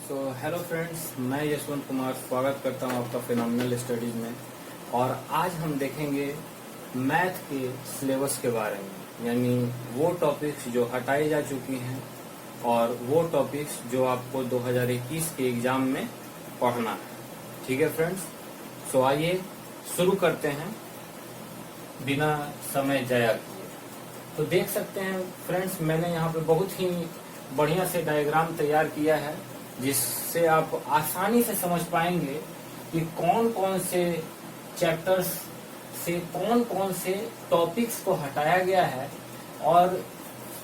Hello friends, मैं यशवंत कुमार स्वागत करता हूं आपका फिनोमिनल स्टडीज में। और आज हम देखेंगे मैथ के सिलेबस के बारे में, यानी वो टॉपिक्स जो हटाई जा चुकी हैं और वो टॉपिक्स जो आपको 2021 के एग्जाम में पढ़ना है। ठीक है फ्रेंड्स, सो आइए शुरू करते हैं बिना समय जाया किए। तो देख सकते हैं फ्रेंड्स, मैंने यहाँ पे बहुत ही बढ़िया से डायग्राम तैयार किया है जिससे आप आसानी से समझ पाएंगे कि कौन कौन से चैप्टर्स से कौन कौन से टॉपिक्स को हटाया गया है और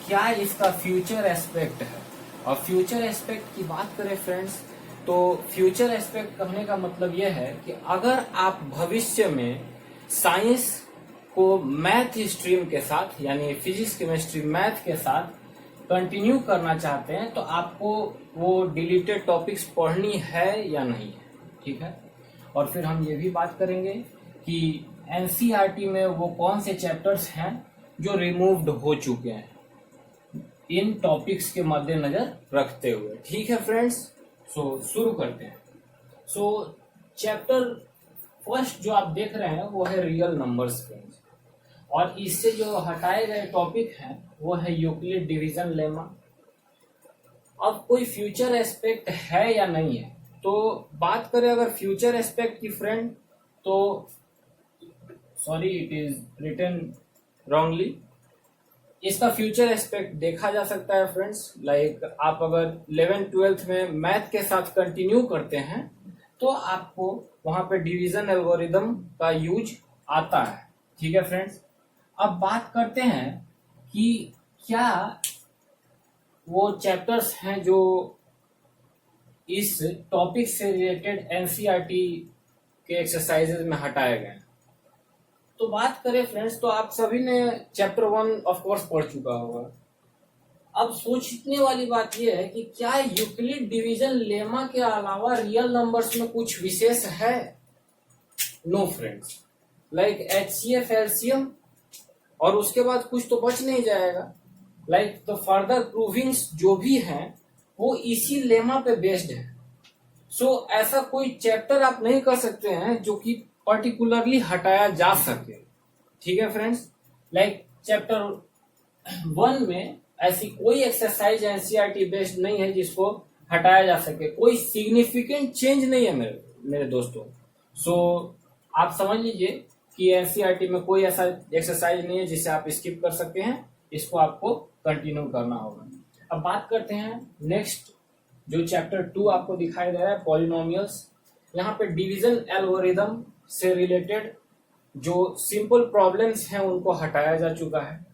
क्या इसका फ्यूचर एस्पेक्ट है। और फ्यूचर एस्पेक्ट की बात करें फ्रेंड्स, तो फ्यूचर एस्पेक्ट कहने का मतलब यह है कि अगर आप भविष्य में साइंस को मैथ स्ट्रीम के साथ यानी फिजिक्स केमिस्ट्री मैथ के साथ कंटिन्यू करना चाहते हैं तो आपको वो डिलीटेड टॉपिक्स पढ़नी है या नहीं है। ठीक है, और फिर हम ये भी बात करेंगे कि एनसीईआरटी में वो कौन से चैप्टर्स हैं जो रिमूव्ड हो चुके हैं इन टॉपिक्स के मद्देनजर रखते हुए। ठीक है फ्रेंड्स, सो शुरू करते हैं। सो चैप्टर फर्स्ट जो आप देख रहे हैं वो है रियल नंबर्स फ्रेंड्स, और इससे जो हटाए गए टॉपिक हैं वो है यूक्लिड डिवीजन लेमा। अब कोई फ्यूचर एस्पेक्ट है या नहीं है, तो बात करें अगर फ्यूचर एस्पेक्ट की फ्रेंड, तो sorry it is written wrongly. इसका फ्यूचर एस्पेक्ट देखा जा सकता है फ्रेंड्स, लाइक आप अगर 11th-12th में मैथ के साथ कंटिन्यू करते हैं तो आपको वहां पे डिवीजन एल्गोरिदम का यूज आता है। ठीक है फ्रेंड्स, अब बात करते हैं कि क्या वो चैप्टर्स हैं जो इस टॉपिक से रिलेटेड एनसीईआरटी के एक्सरसाइजेज में हटाए गए। तो बात करें फ्रेंड्स, तो आप सभी ने चैप्टर 1 ऑफ कोर्स पढ़ चुका होगा। अब सोचने वाली बात यह है कि क्या यूक्लिड डिवीजन लेमा के अलावा रियल नंबर्स में कुछ विशेष है? No friends, like HCF LCM और उसके बाद कुछ तो बच नहीं जाएगा। लाइक द फर्दर प्रूविंग्स जो भी हैं वो इसी लेमा पे बेस्ड है। सो ऐसा कोई चैप्टर आप नहीं कर सकते हैं जो कि पर्टिकुलरली हटाया जा सके। ठीक है फ्रेंड्स, लाइक चैप्टर 1 में ऐसी कोई एक्सरसाइज एनसीईआरटी बेस्ड नहीं है जिसको हटाया जा सके। कोई सिग्निफिकेंट चेंज नहीं है मेरे दोस्तों। सो आप समझ लीजिए कि एनसीईआरटी में कोई ऐसा एक्सरसाइज नहीं है जिसे आप स्किप कर सकते हैं, इसको आपको कंटिन्यू करना होगा। अब बात करते हैं नेक्स्ट, जो चैप्टर 2 आपको दिखाई दे रहा है पॉलिनोमियल्स। यहाँ पे डिवीजन एल्गोरिदम से रिलेटेड जो सिंपल प्रॉब्लम्स हैं उनको हटाया जा चुका है।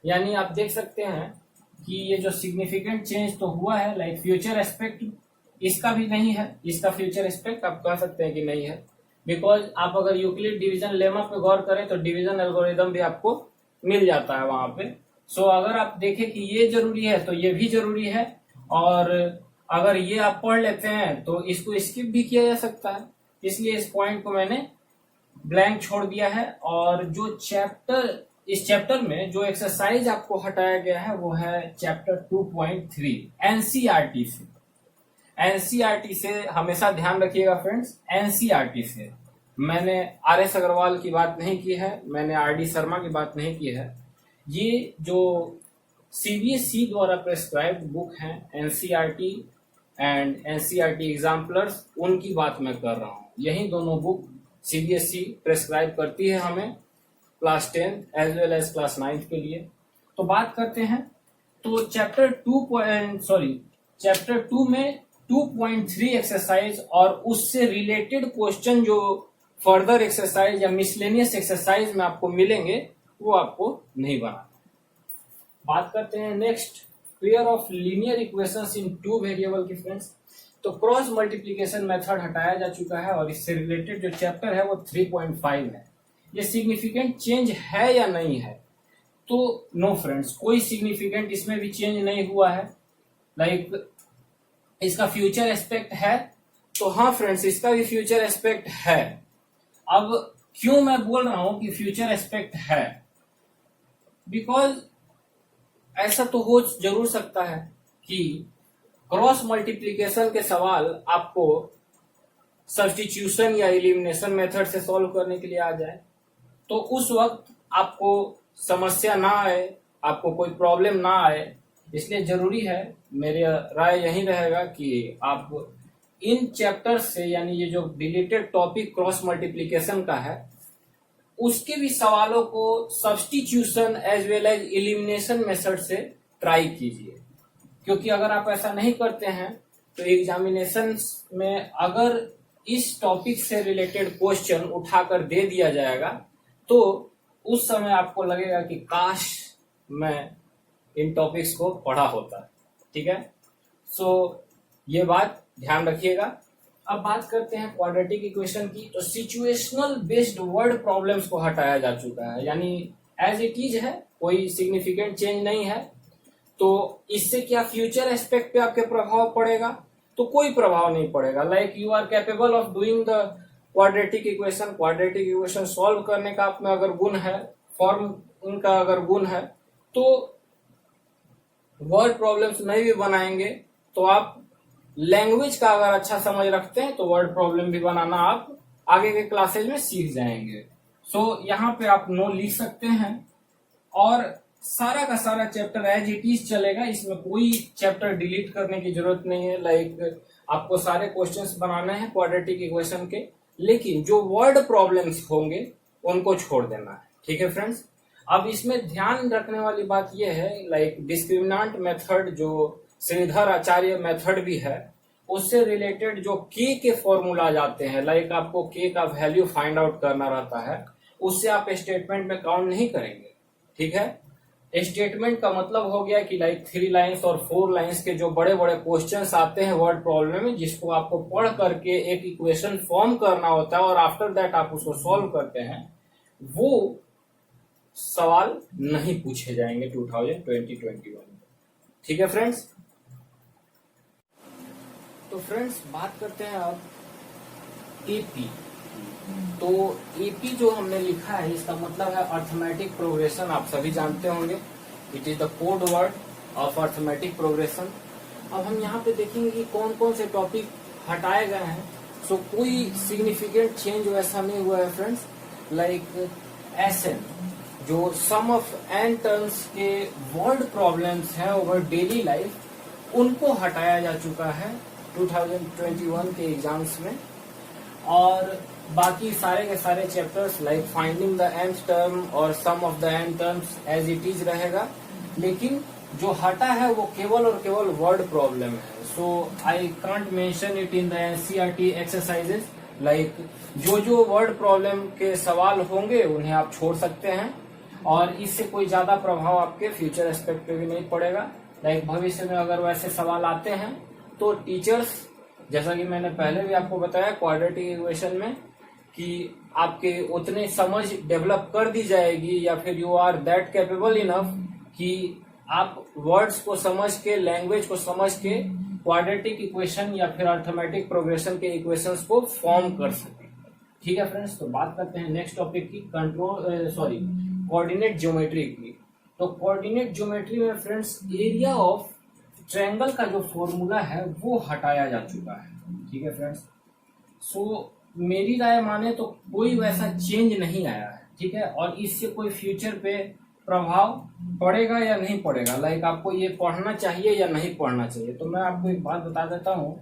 यानी आप देख सकते हैं कि ये जो सिग्निफिकेंट चेंज तो हुआ है, लाइक फ्यूचर एस्पेक्ट इसका भी नहीं है। इसका फ्यूचर एस्पेक्ट आप कह सकते हैं कि नहीं है, बिकॉज आप अगर यूक्लिड डिवीजन लेमा पे गौर करें तो डिवीजन एल्गोरिदम भी आपको मिल जाता है वहां पे। सो अगर आप देखें कि ये जरूरी है तो ये भी जरूरी है, और अगर ये आप पढ़ लेते हैं तो इसको स्किप भी किया जा सकता है। इसलिए इस पॉइंट को मैंने ब्लैंक छोड़ दिया है। और जो इस चैप्टर में जो एक्सरसाइज आपको हटाया गया है वो है चैप्टर 2.3 एनसीईआरटी से। एनसीईआरटी से हमेशा ध्यान रखिएगा फ्रेंड्स, एनसीईआरटी से मैंने RS अग्रवाल की बात नहीं की है, मैंने RD शर्मा की बात नहीं की है। ये जो CBSE द्वारा प्रेस्क्राइब्ड बुक हैं एनसीईआरटी एंड एनसीईआरटी एग्जाम्पलर्स, उनकी बात मैं कर रहा हूँ। यही दोनों बुक CBSE प्रेस्क्राइब करती है हमें class 10 as well as class 9 के लिए। तो बात करते हैं, तो चैप्टर 2 में 2.3 एक्सरसाइज और उससे रिलेटेड क्वेश्चन जो फर्दर एक्सरसाइज या मिसलेनियस एक्सरसाइज में आपको मिलेंगे वो आपको नहीं बनाना। बात करते हैं next, pair of linear equations in 2 variable की फ्रेंड्स। तो क्रॉस मल्टीप्लिकेशन मेथड हटाया जा चुका है और इससे रिलेटेड जो चैप्टर है वो 3.5 है। ये सिग्निफिकेंट चेंज है या नहीं है? तो नो फ्रेंड्स, कोई सिग्निफिकेंट इसमें भी चेंज नहीं हुआ है। लाइक इसका फ्यूचर एस्पेक्ट है, तो हाँ फ्रेंड्स, इसका भी फ्यूचर एस्पेक्ट है। अब क्यों मैं बोल रहा हूं कि फ्यूचर एस्पेक्ट है, बिकॉज ऐसा तो हो जरूर सकता है कि क्रॉस मल्टीप्लिकेशन के सवाल आपको सब्स्टिट्यूशन या एलिमिनेशन मेथड से सॉल्व करने के लिए आ जाए तो उस वक्त आपको समस्या ना आए, आपको कोई प्रॉब्लम ना आए, इसलिए जरूरी है, मेरी राय यही रहेगा कि आप इन चैप्टर से यानी ये जो डिलीटेड टॉपिक क्रॉस मल्टीप्लिकेशन का है उसके भी सवालों को substitution as well as elimination method से ट्राई कीजिए, क्योंकि अगर आप ऐसा नहीं करते हैं तो एग्जामिनेशन में अगर इस टॉपिक से रिलेटेड क्वेश्चन उठाकर दे दिया जाएगा तो उस समय आपको लगेगा कि काश मैं इन टॉपिक्स को पढ़ा होता। ठीक है, सो ये बात ध्यान रखिएगा। अब बात करते हैं क्वाड्रेटिक इक्वेशन की। तो सिचुएशनल बेस्ड वर्ड प्रॉब्लम्स को हटाया जा चुका है, यानी एज इट इज है, कोई सिग्निफिकेंट चेंज नहीं है। तो इससे क्या फ्यूचर एस्पेक्ट पे आपके प्रभाव पड़ेगा? तो कोई प्रभाव नहीं पड़ेगा। Like you are capable of doing the quadratic equation solve करने का आप में अगर गुण है, फॉर्म उनका अगर गुण है, तो वर्ड प्रॉब्लम्स नहीं भी बनाएंगे तो आप लैंग्वेज का अगर अच्छा समझ रखते हैं तो वर्ड प्रॉब्लम भी बनाना आप आगे के क्लासेज में सीख जाएंगे। सो यहाँ पे आप नो लिख सकते हैं और सारा का सारा चैप्टर एज इट इज चलेगा, इसमें कोई चैप्टर डिलीट करने की जरूरत नहीं है। लाइक आपको सारे क्वेश्चंस बनाने हैं क्वाड्रेटिक इक्वेशन के, लेकिन जो वर्ड प्रॉब्लम्स होंगे उनको छोड़ देना है। ठीक है फ्रेंड्स, अब इसमें ध्यान रखने वाली बात यह है, लाइक डिस्क्रिमिनेंट मेथड जो श्रीधर आचार्य मेथड भी है, उससे रिलेटेड जो के फॉर्मूला जाते हैं, लाइक आपको के का वैल्यू फाइंड आउट करना रहता है, उससे आप स्टेटमेंट में काउंट नहीं करेंगे। ठीक है, स्टेटमेंट का मतलब हो गया कि लाइक 3 लाइन्स और 4 लाइन्स के जो बड़े बड़े क्वेश्चंस आते हैं वर्ड प्रॉब्लम में, जिसको आपको पढ़ करके एक इक्वेशन फॉर्म करना होता है और आफ्टर दैट आप उसको सॉल्व करते हैं, वो सवाल नहीं पूछे जाएंगे 2021 में। ठीक है फ्रेंड्स, तो फ्रेंड्स बात करते हैं अब एपी। तो एपी जो हमने लिखा है इसका मतलब है अर्थमेटिक प्रोग्रेशन। आप सभी जानते होंगे, it is the code word of arithmetic progression. अब हम यहाँ पे देखेंगे कि कौन कौन से टॉपिक हटाए गए हैं। सो कोई सिग्निफिकेंट चेंज वैसा नहीं हुआ है फ्रेंड्स। लाइक एसएन, जो सम ऑफ एन टर्म्स के वर्ड प्रॉब्लम्स हैं ओवर डेली लाइफ, उनको हटाया जा चुका है 2021 के एग्जाम्स में। और बाकी सारे के सारे chapters like finding the nth term और sum of the n terms as it is रहेगा, लेकिन जो हटा है वो केवल और केवल वर्ड प्रॉब्लम है। So I can't mention it in the NCERT exercises. Like जो वर्ड प्रॉब्लम के सवाल होंगे उन्हें आप छोड़ सकते हैं और इससे कोई ज्यादा प्रभाव आपके फ्यूचर एस्पेक्ट पे भी नहीं पड़ेगा। लाइक भविष्य में अगर वैसे सवाल आते हैं तो टीचर्स, जैसा कि मैंने पहले भी आपको बताया क्वाड्रेटिक इक्वेशन में, कि आपके उतने समझ डेवलप कर दी जाएगी या फिर you are that capable enough कि आप वर्ड्स को समझ के, लैंग्वेज को समझ के क्वाड्रेटिक इक्वेशन या फिर अर्थमेटिक प्रोग्रेशन के इक्वेशंस को फॉर्म कर सकें। ठीक है फ्रेंड्स, तो बात करते हैं नेक्स्ट टॉपिक की, कोऑर्डिनेट ज्योमेट्री की। तो कोऑर्डिनेट ज्योमेट्री में फ्रेंड्स एरिया ऑफ ट्रायंगल का जो फॉर्मूला है वो हटाया जा चुका है। ठीक है फ्रेंड्स, सो मेरी राय माने तो कोई वैसा चेंज नहीं आया है। ठीक है, और इससे कोई फ्यूचर पे प्रभाव पड़ेगा या नहीं पड़ेगा, लाइक आपको ये पढ़ना चाहिए या नहीं पढ़ना चाहिए। तो मैं आपको एक बात बता देता हूँ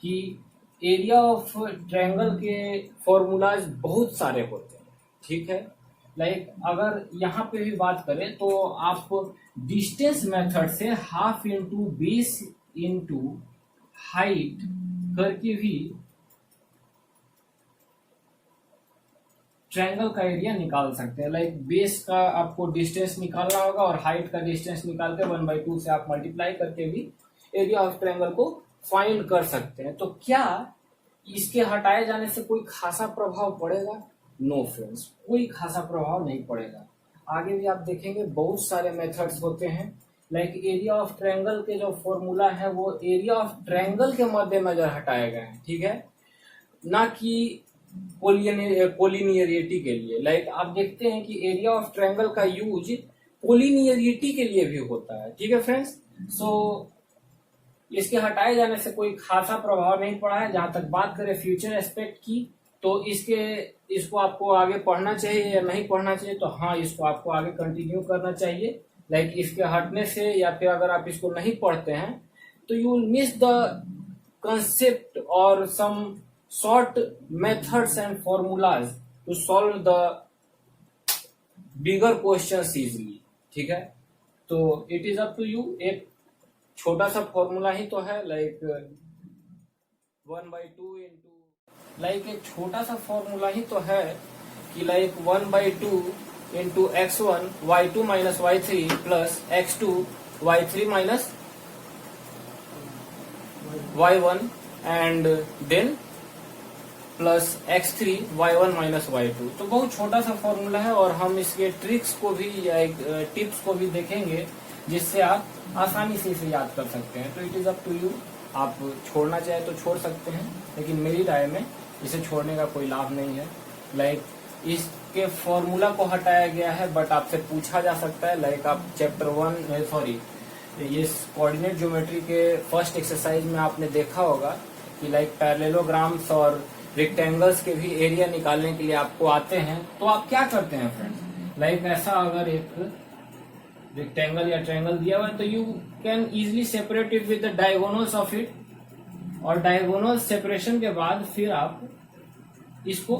कि एरिया ऑफ ट्रायंगल के फॉर्मूलाज बहुत सारे होते हैं। ठीक है, लाइक अगर यहाँ पे भी बात करें तो आप डिस्टेंस मेथड से half into base into height करके भी ट्रायंगल का एरिया निकाल सकते हैं। लाइक बेस का आपको डिस्टेंस निकालना होगा और हाइट का डिस्टेंस निकाल के 1/2 से आप मल्टीप्लाई करके भी एरिया ऑफ ट्रायंगल को फाइंड कर सकते हैं। तो क्या इसके हटाए जाने से कोई खासा प्रभाव पड़ेगा? नो फ्रेंड्स, कोई खासा प्रभाव नहीं पड़ेगा। आगे भी आप देखेंगे बहुत सारे मेथड्स होते हैं। लाइक एरिया ऑफ ट्रायंगल के जो फॉर्मूला है वो एरिया ऑफ ट्रायंगल के मद्देनजर हटाए गए हैं। ठीक है, ना कि कोलिनियरिटी के लिए। लाइक आप देखते हैं कि एरिया ऑफ ट्रायंगल का यूज कोलिनियरिटी के लिए भी होता है। ठीक है फ्रेंड्स, सो इसके हटाए जाने से कोई खासा प्रभाव नहीं पड़ा है। जहां तक बात करें फ्यूचर एस्पेक्ट की, तो इसको आपको आगे पढ़ना चाहिए या नहीं पढ़ना चाहिए, तो हाँ, इसको आपको आगे कंटिन्यू करना चाहिए। लाइक इसके हटने से या फिर अगर आप इसको नहीं पढ़ते हैं तो you will miss the concept और some short methods and formulas to solve the bigger questions easily. ठीक है, तो it is up to you. एक छोटा सा फॉर्मूला ही तो है, लाइक 1/2 इंटू, लाइक एक छोटा सा फॉर्मूला ही तो है कि like 1/2 into x1 y2 minus y3 plus x2 y3 minus y1 and then plus x3 y1 minus y2। तो बहुत छोटा सा फॉर्मूला है और हम इसके ट्रिक्स को भी या टिप्स को भी देखेंगे जिससे आप आसानी से इसे याद कर सकते हैं। तो it is up to you, आप छोड़ना चाहे तो छोड़ सकते हैं, लेकिन मेरी राय में इसे छोड़ने का कोई लाभ नहीं है। लाइक इसके फॉर्मूला को हटाया गया है, बट आपसे पूछा जा सकता है। लाइक आप चैप्टर 1 सॉरी ये कोऑर्डिनेट ज्योमेट्री के फर्स्ट एक्सरसाइज में आपने देखा होगा कि लाइक पैरेललोग्राम्स और रेक्टेंगल्स के भी एरिया निकालने के लिए आपको आते हैं। तो आप क्या करते हैं फ्रेंड्स, लाइक ऐसा अगर एक रेक्टेंगल या ट्रायंगल दिया हुआ है तो you can easily separate it with the diagonals of it, और डायगोनल सेपरेशन के बाद फिर आप इसको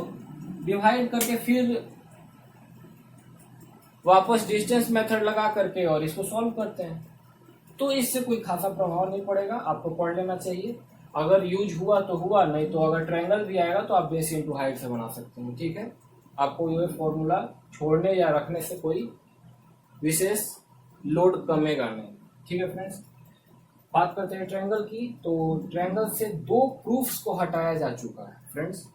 डिवाइड करके फिर वापस डिस्टेंस मेथड लगा करके और इसको सॉल्व करते हैं। तो इससे कोई खासा प्रभाव नहीं पड़ेगा, आपको पढ़ लेना चाहिए। अगर यूज हुआ तो हुआ, नहीं तो अगर ट्रायंगल भी आएगा तो आप बेस इंटू हाइट से बना सकते हैं। ठीक है, आपको ये फॉर्मूला छोड़ने या रखने से कोई विशेष लोड कमेगा नहीं। ठीक है फ्रेंड्स, बात करते हैं ट्रायंगल की। तो ट्रायंगल से 2 प्रूफ्स को हटाया जा चुका है फ्रेंड्स,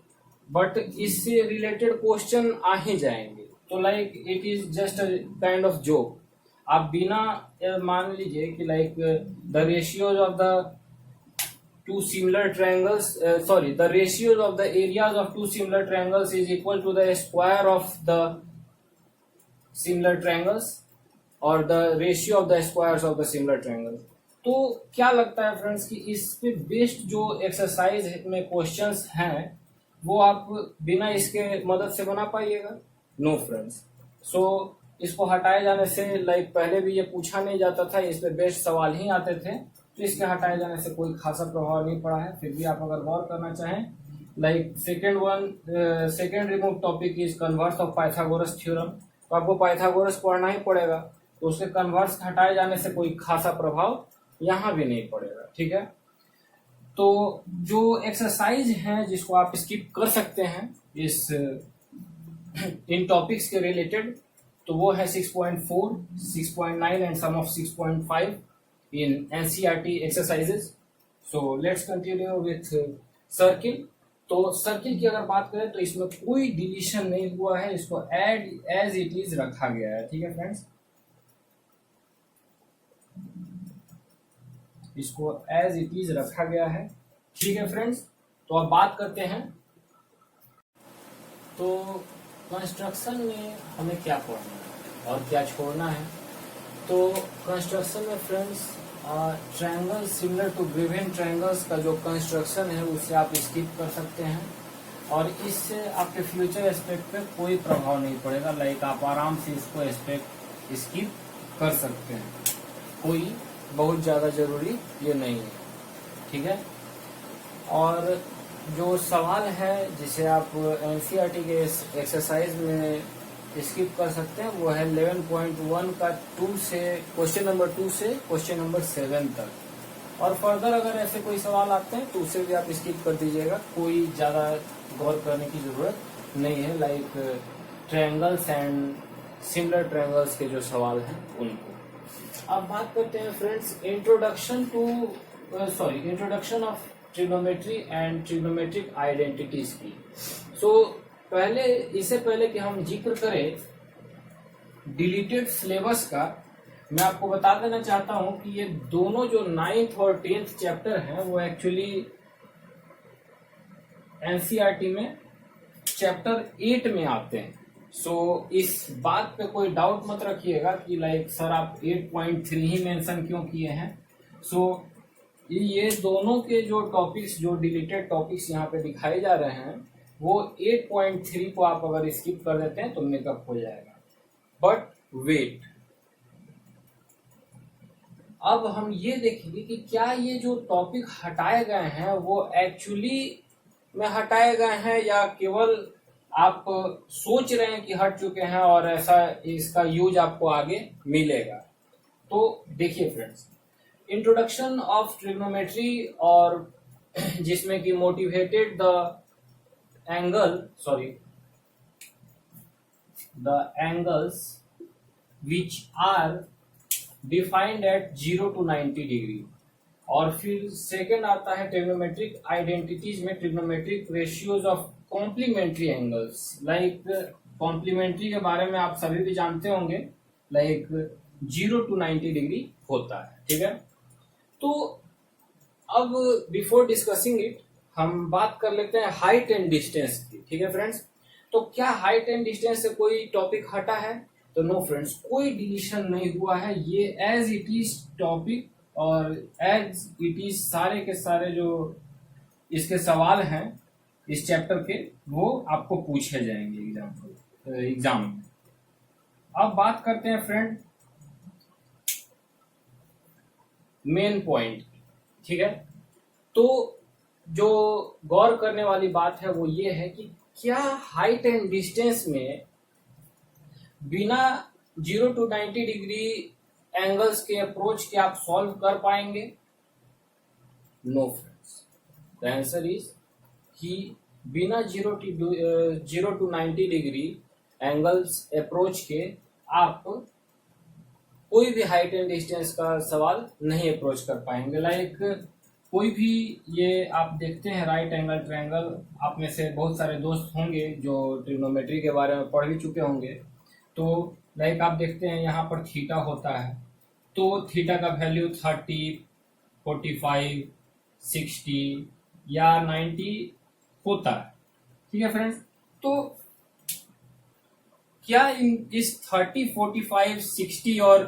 बट इससे रिलेटेड क्वेश्चन आ ही जाएंगे। तो like it is just kind of joke. आप बिना मान लीजिए कि like the ratios of the two similar triangles the ratios of the areas of 2 similar triangles is equal to the square of the similar triangles or the ratio of the squares of the similar triangles। तो क्या लगता है friends कि इस पे based जो exercise में questions हैं वो आप बिना इसके मदद से बना पाइएगा? No friends. सो इसको हटाए जाने से लाइक पहले भी ये पूछा नहीं जाता था, इस पे बेस्ड सवाल ही आते थे, तो इसके हटाए जाने से कोई खासा प्रभाव नहीं पड़ा है। फिर भी आप अगर गौर करना चाहें, like second remove topic is converse of Pythagoras theorem, तो आपको पाइथागोरस पढ़ना ही पड़ेगा। तो उसके कन्वर्स हटाए जाने से कोई खासा प्रभाव यहाँ भी नहीं पड़ेगा। ठीक है, तो जो एक्सरसाइज है जिसको आप स्किप कर सकते हैं इस इन टॉपिक्स के रिलेटेड, तो वो है 6.4, 6.9 and sum of 6.5 in NCERT exercises। So let's continue with circle। तो सर्किल की अगर बात करें तो इसमें कोई डिलीशन नहीं हुआ है, इसको एज इट इज रखा गया है। ठीक है फ्रेंड्स, इसको एज इट इज रखा गया है। ठीक है फ्रेंड्स, तो अब बात करते हैं तो कंस्ट्रक्शन में हमें क्या पढ़ना है और क्या छोड़ना है। तो कंस्ट्रक्शन में friends triangle similar to given triangles का जो कंस्ट्रक्शन है उसे आप स्किप कर सकते हैं और इससे आपके फ्यूचर एस्पेक्ट पे कोई प्रभाव नहीं पड़ेगा। लाइक आप आराम से इसको एस्पेक्ट स्किप कर सकते हैं, कोई बहुत ज़्यादा जरूरी ये नहीं है। ठीक है, और जो सवाल है जिसे आप एनसीईआरटी के एक्सरसाइज में स्किप कर सकते हैं वो है 11.1 का 2 से क्वेश्चन नंबर 2 से क्वेश्चन नंबर 7 तक। और फर्दर अगर ऐसे कोई सवाल आते हैं तो उसे भी आप स्किप कर दीजिएगा, कोई ज़्यादा गौर करने की जरूरत नहीं है। Like triangles and similar triangles के जो सवाल हैं उनको। अब बात करते हैं friends introduction of trigonometry and trigonometric identities की। इससे पहले कि हम जिक्र करें डिलीटेड सिलेबस का, मैं आपको बता देना चाहता हूं कि ये दोनों जो 9th और 10th चैप्टर हैं वो एक्चुअली एनसीईआरटी में चैप्टर 8 में आते हैं। इस बात पे कोई डाउट मत रखिएगा कि लाइक सर आप 8.3 ही मेंशन क्यों किए हैं। ये दोनों के जो टॉपिक्स, जो डिलीटेड टॉपिक्स यहाँ पे दिखाए जा रहे हैं, वो 8.3 को आप अगर स्किप कर देते हैं तो मेकअप हो जाएगा। बट वेट, अब हम ये देखेंगे कि क्या ये जो टॉपिक हटाए गए हैं वो एक्चुअली में हटाए गए हैं या केवल आप सोच रहे हैं कि हट चुके हैं और ऐसा इसका यूज आपको आगे मिलेगा। तो देखिए फ्रेंड्स, इंट्रोडक्शन ऑफ ट्रिग्नोमेट्री, और जिसमें कि motivated the angles which are defined at 0 to 90 degree. और फिर सेकेंड आता है ट्रिग्नोमेट्रिक आइडेंटिटीज में trigonometric ratios of complementary angles. Like complementary के बारे में आप सभी भी जानते होंगे, लाइक 0 to 90 डिग्री होता है, ठीक है। तो अब बिफोर डिस्कसिंग इट हम बात कर लेते हैं हाइट एंड डिस्टेंस की, ठीक है फ्रेंड्स। तो क्या हाइट एंड डिस्टेंस से कोई टॉपिक हटा है? तो नो फ्रेंड्स, कोई डिलीशन नहीं हुआ है। ये एज इट इज टॉपिक और एज इट इज सारे के सारे जो इसके सवाल हैं इस चैप्टर के, वो आपको पूछे जाएंगे एग्जाम में। अब बात करते हैं फ्रेंड मेन पॉइंट, ठीक है। तो जो गौर करने वाली बात है वो ये है कि क्या हाइट एंड डिस्टेंस में बिना 0 to 90 डिग्री एंगल्स के अप्रोच के आप सॉल्व कर पाएंगे? No friends, the answer is कि बिना 0 to 90 डिग्री एंगल्स अप्रोच के आप कोई भी हाइट एंड डिस्टेंस का सवाल नहीं अप्रोच कर पाएंगे। लाइक कोई भी, ये आप देखते हैं राइट एंगल ट्रायंगल, आप में से बहुत सारे दोस्त होंगे जो ट्रिग्नोमेट्री के बारे में पढ़ भी चुके होंगे। तो लाइक आप देखते हैं यहाँ पर थीटा होता है, तो थीटा का वैल्यू 30, 45, 60 या 90 होता है, ठीक है फ्रेंड्स। तो क्या इस 30, 45, 60 और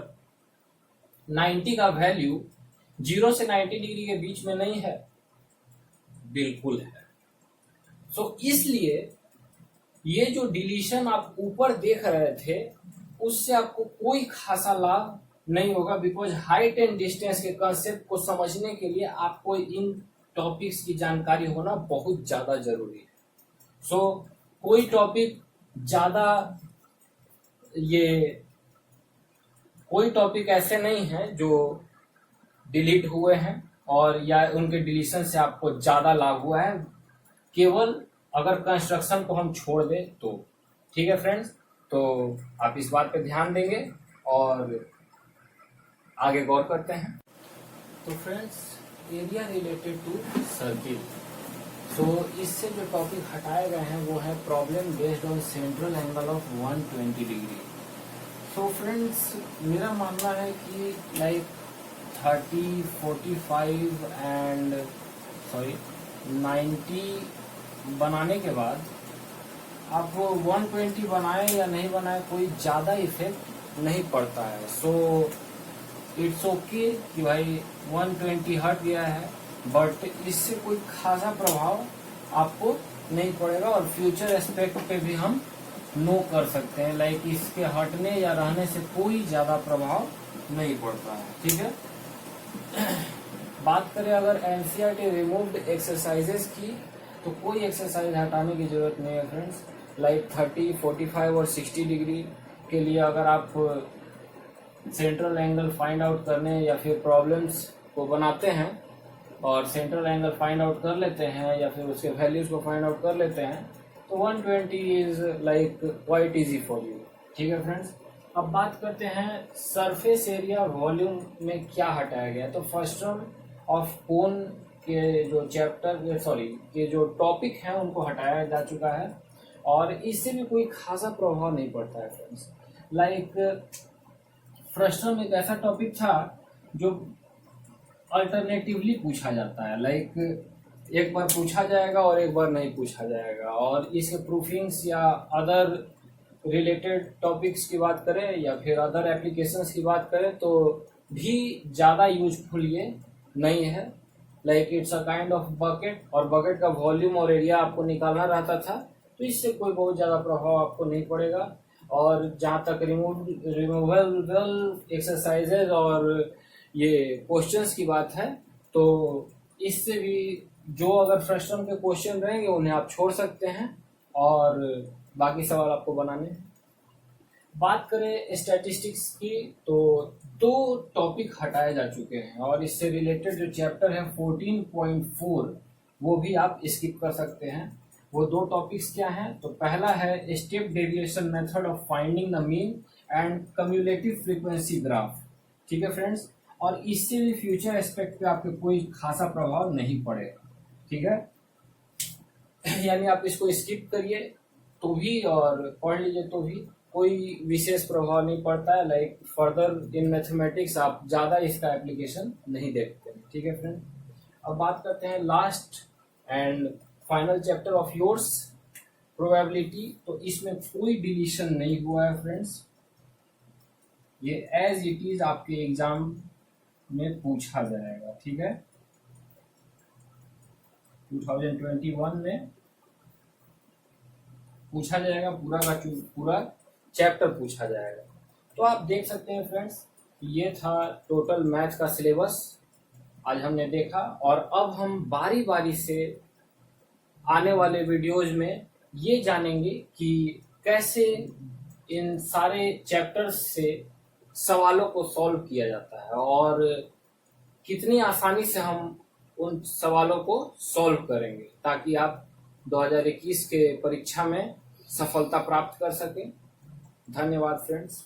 90 का वैल्यू 0 से 90 डिग्री के बीच में नहीं है? बिल्कुल है। सो इसलिए ये जो डिलीशन आप ऊपर देख रहे थे उससे आपको कोई खासा लाभ नहीं होगा, बिकॉज हाइट एंड डिस्टेंस के कंसेप्ट को समझने के लिए आपको इन टॉपिक्स की जानकारी होना बहुत ज्यादा जरूरी है। सो कोई टॉपिक ज्यादा, ये कोई टॉपिक ऐसे नहीं है जो डिलीट हुए हैं और या उनके डिलीशन से आपको ज्यादा लाभ हुआ है, केवल अगर कंस्ट्रक्शन को हम छोड़ दें तो, ठीक है फ्रेंड्स। तो आप इस बात पे ध्यान देंगे और आगे गौर करते हैं। तो friends, area related to circle, so इससे जो टॉपिक हटाए गए हैं वो है problem based on central angle of 120 degree. So friends, मेरा मानना है कि लाइक 30, 45 एंड 90 बनाने के बाद आप 120 बनाए या नहीं बनाए कोई ज़्यादा इफेक्ट नहीं पड़ता है। सो इट्स ओके कि भाई 120 हट गया है, बट इससे कोई खासा प्रभाव आपको नहीं पड़ेगा और फ्यूचर एस्पेक्ट पे भी हम नो कर सकते हैं। लाइक इसके हटने या रहने से कोई ज़्यादा प्रभाव नहीं पड़ता है, ठीक है। बात करें अगर एनसीईआरटी रिमूव्ड एक्सरसाइजेस की, तो कोई एक्सरसाइज हटाने की जरूरत नहीं है फ्रेंड्स। लाइक 30, 45 और 60 डिग्री के लिए अगर आप सेंट्रल एंगल फाइंड आउट करने या फिर प्रॉब्लम्स को बनाते हैं और सेंट्रल एंगल फाइंड आउट कर लेते हैं या फिर उसके वैल्यूज को फाइंड आउट कर लेते हैं, तो 120 is like quite easy for you, ठीक है फ्रेंड्स। अब बात करते हैं सरफेस एरिया वॉल्यूम में क्या हटाया गया। तो फर्स्ट टर्म ऑफ कोन के जो के जो टॉपिक हैं उनको हटाया जा चुका है और इससे भी कोई खासा प्रभाव नहीं पड़ता है फ्रेंड्स। लाइक फर्स्ट टर्म एक ऐसा टॉपिक था जो अल्टरनेटिवली पूछा जाता है, लाइक एक बार पूछा जाएगा और एक बार नहीं पूछा जाएगा, और इसके प्रूफिंग्स या अदर रिलेटेड टॉपिक्स की बात करें या फिर अदर एप्लीकेशंस की बात करें तो भी ज़्यादा यूजफुल ये नहीं है। Like it's a kind of bucket, और बकेट का वॉल्यूम और एरिया आपको निकालना रहता था, तो इससे कोई बहुत ज़्यादा प्रभाव आपको नहीं पड़ेगा। और जहाँ तक रिमूवेबल एक्सरसाइजेज और ये क्वेश्चंस की बात है, तो इससे भी जो अगर फर्स्ट टर्म के क्वेश्चन रहेंगे उन्हें आप छोड़ सकते हैं और बाकी सवाल आपको बनाने हैं। बात करें स्टैटिस्टिक्स की, तो 2 टॉपिक हटाए जा चुके हैं और इससे रिलेटेड जो चैप्टर है 14.4 वो भी आप स्किप कर सकते हैं। वो 2 टॉपिक्स क्या हैं? तो पहला है step deviation method of finding the mean and cumulative frequency graph. ठीक है फ्रेंड्स, और इससे भी फ्यूचर एस्पेक्ट पे आपके कोई खासा प्रभाव नहीं पड़ेगा। ठीक है, यानी आप इसको स्किप करिए तो भी और पढ़ लीजिए तो भी कोई विशेष प्रभाव नहीं पड़ता है। लाइक फर्दर इन मैथमेटिक्स आप ज़्यादा इसका एप्लीकेशन नहीं देखते हैं। ठीक है फ्रेंड, अब बात करते हैं last and final chapter of yours, probability. तो इसमें कोई डिलीशन नहीं हुआ है फ्रेंड्स, ये एज इट इज आपके एग्जाम में पूछा जाएगा। ठीक है, 2021 में पूछा जाएगा, पूरा का पूरा चैप्टर पूछा जाएगा। तो आप देख सकते हैं फ्रेंड्स, ये था टोटल मैथ का सिलेबस आज हमने देखा, और अब हम बारी बारी से आने वाले वीडियोज में ये जानेंगे कि कैसे इन सारे चैप्टर्स से सवालों को सॉल्व किया जाता है और कितनी आसानी से हम उन सवालों को सॉल्व करेंगे, ताकि आप 2021 के परीक्षा में सफलता प्राप्त कर सकें। धन्यवाद फ्रेंड्स।